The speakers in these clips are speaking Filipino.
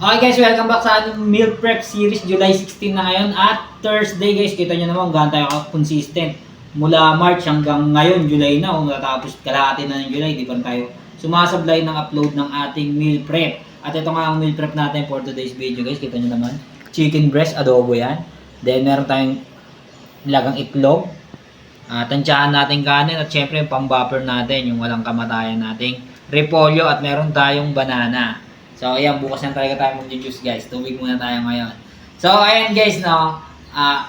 Okay guys, welcome back sa ating meal prep series. July 16 na ngayon at Thursday guys. Kita nyo naman kung gaano tayo consistent. Mula March hanggang ngayon, July na. Kung natapos kalahati na ng July, di pa rin tayo sumasablay ng upload ng ating meal prep. At ito nga ang meal prep natin for today's video guys. Kita nyo naman. Chicken breast, adobo yan. Then meron tayong nilagang itlog. Tansyahan natin kanin at syempre yung pang-buffer natin, yung walang kamatayan nating repolyo at meron tayong banana. So, ayan, bukas na talaga tayo mag-juice guys. Tubig muna tayo ngayon. So, ayan guys, no,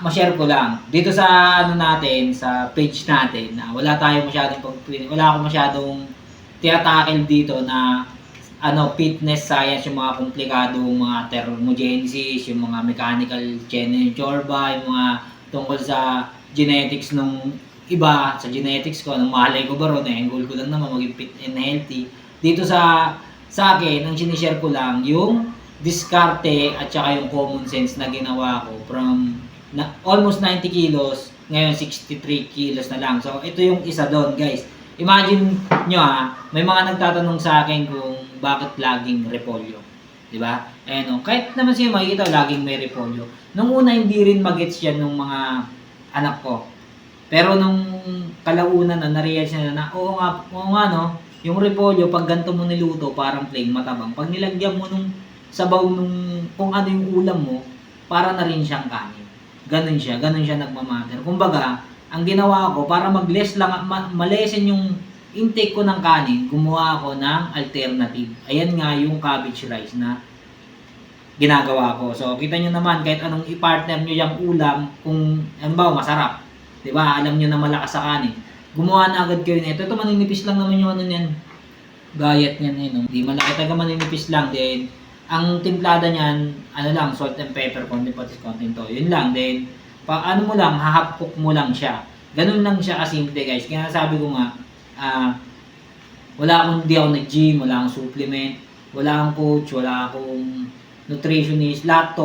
ma-share ko lang. Dito sa, ano natin, sa page natin, wala akong masyadong tinatakil dito na, fitness science, yung mga komplikadong mga thermogenesis, yung mga mechanical chorba, yung mga tungkol sa genetics nung iba, sa genetics ko, anong malay ko ba ron, ang goal ko lang naman maging fit and healthy. Dito sa akin, ang sinishare ko lang, yung diskarte at saka yung common sense na ginawa ko from almost 90 kilos, ngayon 63 kilos na lang. So, ito yung isa doon, guys. Imagine nyo may mga nagtatanong sa akin kung bakit laging repolyo. Diba? Ayan, kahit naman siya makikita, laging may repolyo. Nung una, hindi rin magets yan nung mga anak ko. Pero nung kalaunan na-realize na, oo nga, no, yung repolyo, pag ganito mo niluto, parang plain matabang. Pag nilagyan mo nung sabaw nung kung ano yung ulam mo, para na rin siyang kanin. Ganun siya nagmamatter. Kumbaga, ang ginawa ko, para mag-less lang, malesen yung intake ko ng kanin, gumawa ako ng alternative. Ayan nga yung cabbage rice na ginagawa ko. So, kita nyo naman, kahit anong i-partner nyo yung ulam, kung, ano ba, masarap. Diba? Alam nyo na malakas sa kanin. Gumawa na agad kayo nito. Ito maninipis lang naman yung ano niyan. Gayat niyan eh. No? Di malaki taga maninipis lang. Then, ang timplada niyan, lang, salt and pepper, konti patis, konti to. Yun lang. Then, mo lang, hahapok mo lang siya. Ganun lang siya kasimple guys. Kaya sabi ko nga, di ako nag-gym, wala akong supplement, wala akong coach, wala akong nutritionist. Lahat to,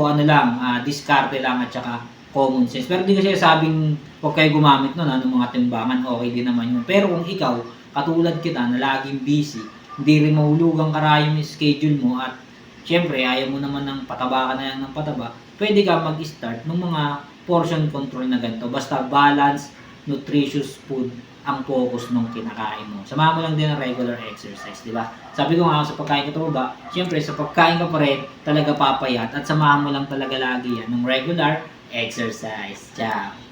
diskarte lang at saka common sense. Pero di kasi sabing huwag kayo gumamit nun, ng mga timbangan, okay din naman yun. Pero kung ikaw, katulad kita na laging busy, hindi rin mahulugang karayong yung schedule mo at syempre ayaw mo naman ng pataba ka na yan ng pataba, pwede ka mag-start ng mga portion control na ganito. Basta balance, nutritious food ang focus nung kinakain mo. Samahan mo lang din ng regular exercise, di ba? Sabi ko nga sa pagkain ka ba, syempre sa pagkain ka pa rin talaga papayat at samahan mo lang talaga lagi yan ng regular exercise. Ciao!